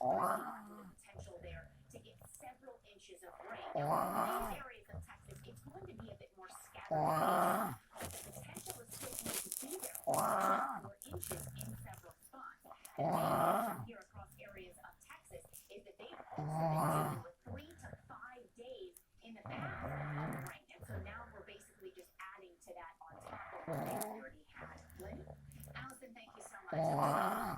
First, you have the potential there to get several inches of rain. Now, these areas of Texas, it's going to be a bit more scattered, but the potential is still going to be there for 4 inches in several spots. And the main here across areas of Texas is that they've also been dealing with 3 to 5 days in the past of rain. And so now we're basically just adding to that on top of what they already had. Lynn? Allison, thank you so much.